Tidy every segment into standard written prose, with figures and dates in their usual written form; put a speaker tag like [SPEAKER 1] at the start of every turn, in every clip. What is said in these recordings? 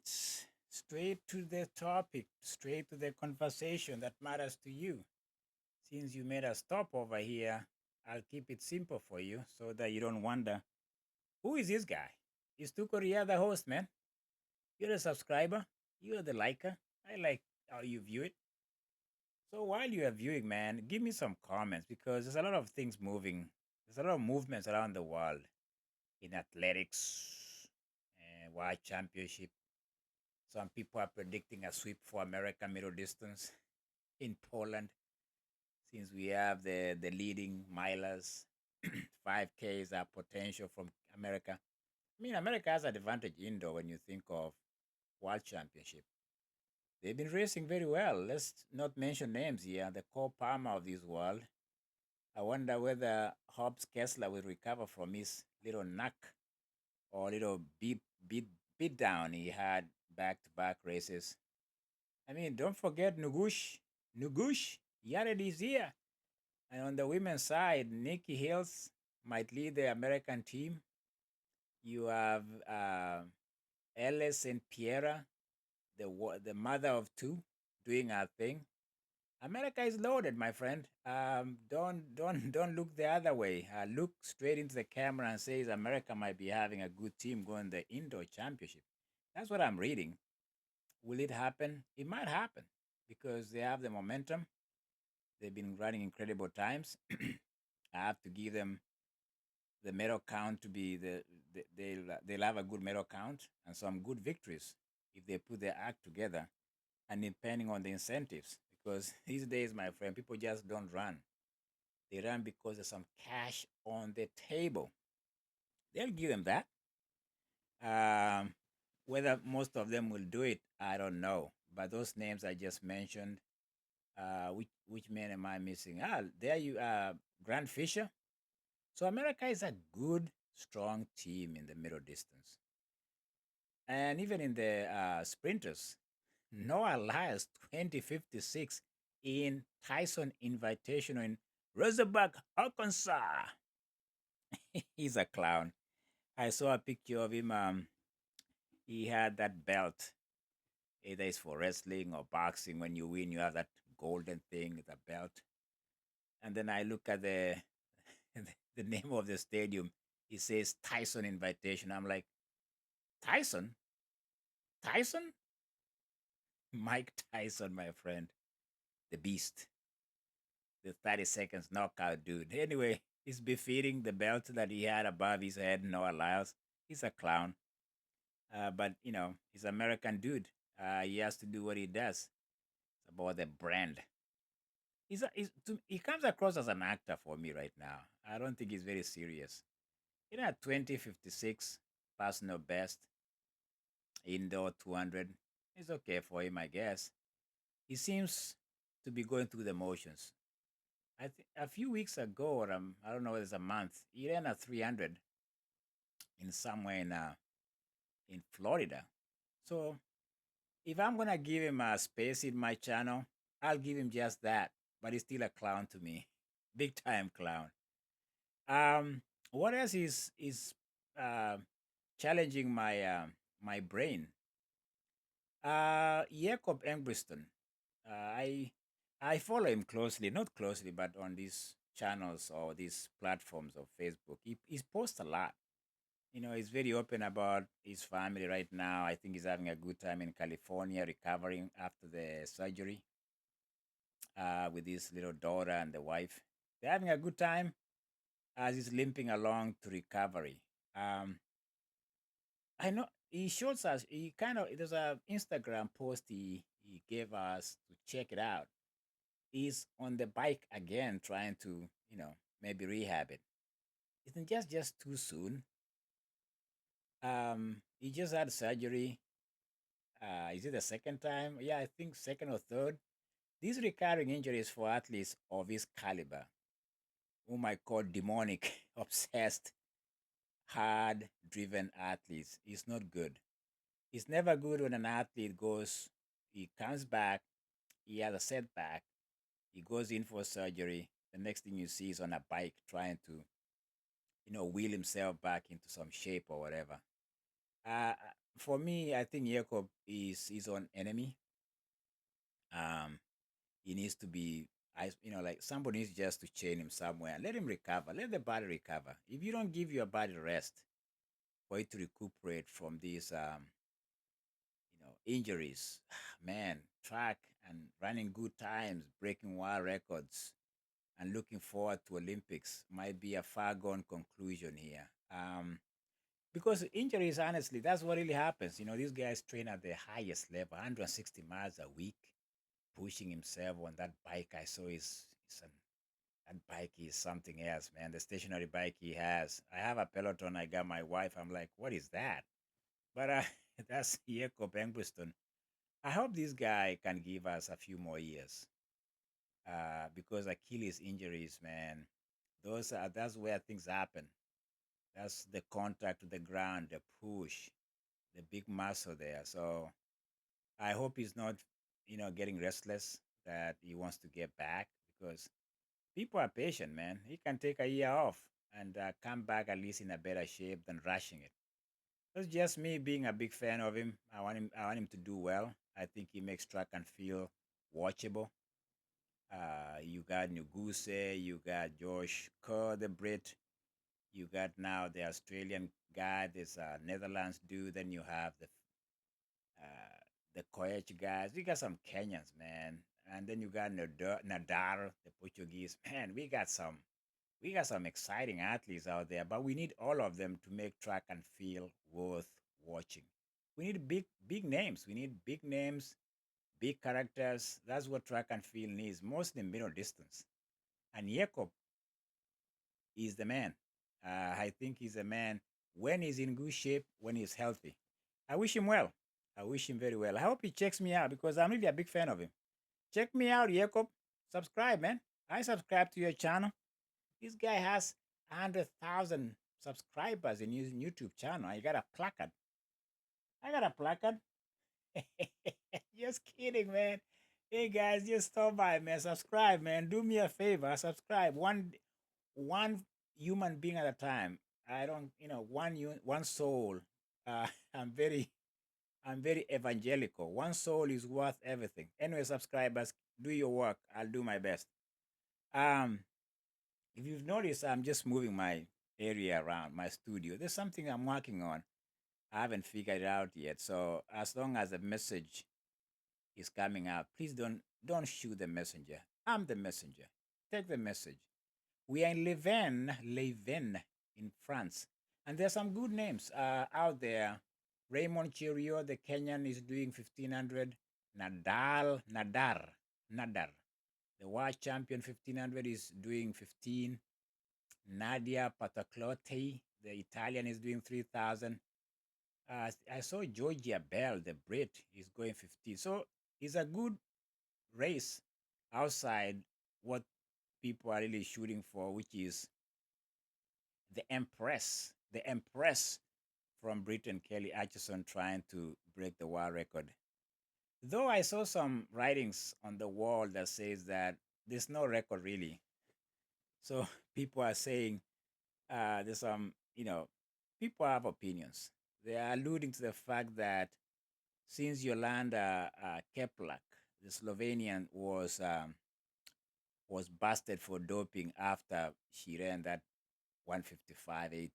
[SPEAKER 1] Straight to the topic, straight to the conversation that matters to you. Since you made a stop over here, I'll keep it simple for you so that you don't wonder who is this guy? Is Tukoria the host, man? You're a subscriber, you're the liker. I like how you view it. So while you are viewing, man, give me some comments because there's a lot of things moving. There's a lot of movements around the world in athletics and world championship. Some people are predicting a sweep for America middle distance in Poland since we have the leading milers. 5Ks are potential from America. I mean, America has an advantage indoor when you think of world championship. They've been racing very well. Let's not mention names here. The Cole Palmer of this world. I wonder whether Hobbs Kessler will recover from his little knock or little beat down he had back to back races. I mean, don't forget Nugush. Nugush, Yared is here. And on the women's side, Nikki Hills might lead the American team. You have Ellis and Piera, the mother of two, doing her thing. America is loaded, my friend. Don't look the other way. Look straight into the camera and says America might be having a good team going the indoor championship. That's what I'm reading. Will it happen? It might happen because they have the momentum. They've been running incredible times. I have to give them the medal count to be they'll have a good medal count and some good victories if they put their act together and depending on the incentives because these days, my friend, people just don't run. They run because there's some cash on the table. They'll give them that. Um, whether most of them will do it, I don't know. But those names I just mentioned, which men am I missing? There you are, Grant Fisher. So America is a good, strong team in the middle distance, and even in the sprinters. Noah Lyles 2056 in Tyson Invitational in Rosenberg, Arkansas. He's a clown. I saw a picture of him. He had that belt. Either it's for wrestling or boxing. When you win, you have that golden thing, the belt. And then I look at the name of the stadium. It says Tyson Invitation. I'm like, Tyson? Tyson? Mike Tyson, my friend. The beast. The 30 seconds knockout dude. Anyway, he's befitting the belt that he had above his head, Noah Lyles. He's a clown. But, he's an American dude. He has to do what he does. It's about the brand. He comes across as an actor for me right now. I don't think he's very serious. At 2056, personal best, indoor 200. It's okay for him, I guess. He seems to be going through the motions. I think a few weeks ago, or I don't know, it's a month. He ran a 300 in somewhere in Florida. So if I'm gonna give him a space in my channel, I'll give him just that. But he's still a clown to me, big time clown. Um, what else is uh, challenging my brain? Jakob Ingebrigtsen. I follow him closely, not closely, but on these channels or these platforms of Facebook. He posts a lot. He's very open about his family right now. I think he's having a good time in California, recovering after the surgery with his little daughter and the wife. They're having a good time as he's limping along to recovery. Um, I know he shows us. He kind of there's a Instagram post he gave us to check it out. He's on the bike again, trying to maybe rehab it. Isn't just too soon? He just had surgery. Is it the second time? Yeah, I think second or third. These recurring injuries for athletes of his caliber, whom I call demonic, obsessed, hard driven athletes, is not good. It's never good when an athlete he comes back, he has a setback, he goes in for surgery. The next thing you see is on a bike trying to, wheel himself back into some shape or whatever. Uh, For me, I think Jakob is his own enemy. Um, he needs to be, like somebody needs just to chain him somewhere and let him recover. Let the body recover. If you don't give your body rest for it to recuperate from these, injuries, man, track and running good times, breaking world records, and looking forward to Olympics might be a far gone conclusion here. Because injuries, honestly, that's what really happens. These guys train at the highest level, 160 miles a week, pushing himself on that bike. I saw that bike is something else, man. The stationary bike he has. I have a Peloton. I got my wife. I'm like, what is that? But that's Jakob Engbruston. I hope this guy can give us a few more years. Because Achilles injuries, man, that's where things happen. That's the contact to the ground, the push, the big muscle there. So I hope he's not, getting restless, that he wants to get back, because people are patient, man. He can take a year off and come back at least in a better shape than rushing it. That's just me being a big fan of him. I want him to do well. I think he makes track and field watchable. You got Nuguse, you got Josh Kerr, the Brit, you got now the Australian guy, this Netherlands dude, then you have the Koech guys. We got some Kenyans, man, and then you got Nadar, the Portuguese. Man, we got some exciting athletes out there, but we need all of them to make track and field worth watching. We need big names. We need big names, big characters. That's what track and field needs, mostly middle distance. And Jakob is the man. I think he's a man when he's in good shape, when he's healthy. I wish him well. I wish him very well. I hope he checks me out because I'm really a big fan of him. Check me out, Jakob. Subscribe, man. I subscribe to your channel. This guy has 100,000 subscribers in his YouTube channel. I got a placard. I got a placard. Just kidding, man. Hey guys, just stop by, man. Subscribe, man. Do me a favor. Subscribe. One human being at a time. I don't, one soul. I'm very evangelical. One soul is worth everything. Anyway, subscribers, do your work. I'll do my best. Um, if you've noticed, I'm just moving my area around my studio. There's something I'm working on. I haven't figured it out yet. So as long as the message is coming out, please don't shoot the messenger. I'm the messenger. Take the message. We are in Leven in France, and there's some good names out there. Raymond Chirio, the Kenyan, is doing 1500. Nadar, the world champion 1500 is doing 15. Nadia Pataclote, the Italian, is doing 3000. I saw Georgia Bell, the Brit, is going 15. So it's a good race outside what people are really shooting for, which is the Empress from Britain, Kelly Atchison, trying to break the world record. Though I saw some writings on the wall that says that there's no record really. So people are saying there's some, people have opinions. They are alluding to the fact that since Yolanda Keplak, the Slovenian, was busted for doping after she ran that 155.82.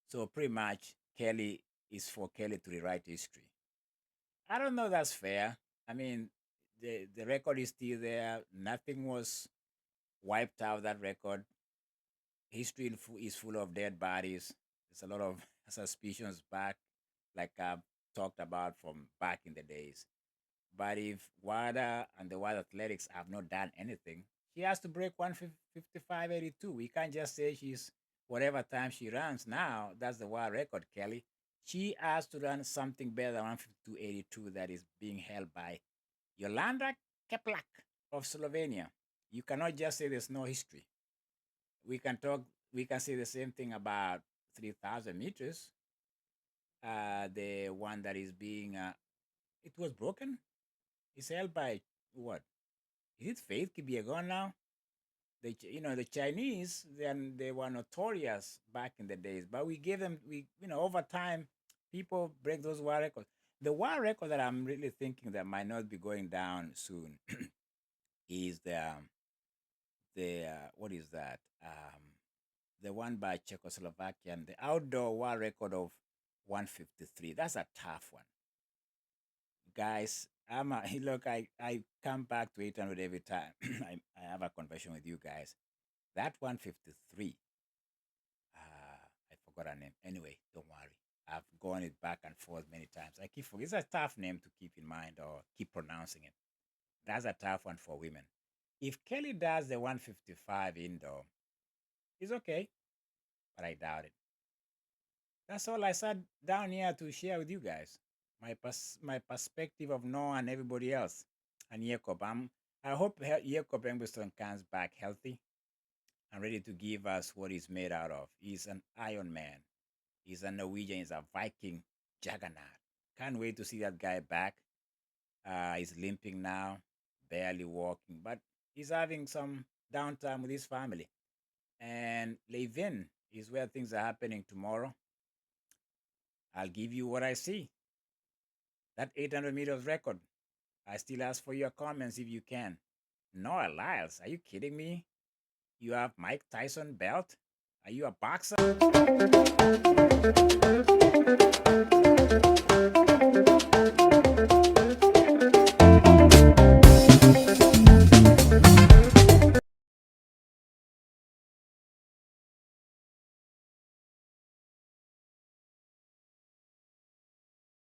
[SPEAKER 1] So pretty much Kelly is for Kelly to rewrite history. I don't know that's fair. I mean, the record is still there. Nothing was wiped out that record. History is full of dead bodies. There's a lot of suspicions back, like I've talked about from back in the days. But if WADA and the World Athletics have not done anything, she has to break 155.82. We can't just say she's whatever time she runs now. That's the world record, Kelly. She has to run something better than 152.82 that is being held by Yolanda Keplak of Slovenia. You cannot just say there's no history. We can talk. We can say the same thing about 3,000 meters. The one that is being it was broken. It's held by what? Is it Faith Kipyegon now? The Chinese, then they were notorious back in the days, but we gave them, over time People break those world records. The world record that I'm really thinking that might not be going down soon is the what is that? The one by Czechoslovakian, the outdoor world record of 153. That's a tough one, guys. Look. I come back to 800 every time. I have a conversation with you guys. That 153. I forgot her name. Anyway, don't worry. I've gone it back and forth many times. I keep forgetting. It's a tough name to keep in mind or keep pronouncing it. That's a tough one for women. If Kelly does the 155 indoor, it's okay, but I doubt it. That's all I sat down here to share with you guys. My perspective of Noah and everybody else. And Jakob. I hope Jakob Ingebrigtsen comes back healthy and ready to give us what he's made out of. He's an Iron Man. He's a Norwegian. He's a Viking juggernaut. Can't wait to see that guy back. He's limping now, barely walking, but he's having some downtime with his family. And Levin is where things are happening tomorrow. I'll give you what I see. That 800 meters record. I still ask for your comments if you can. Noah Lyles, are you kidding me? You have Mike Tyson belt? Are you a boxer?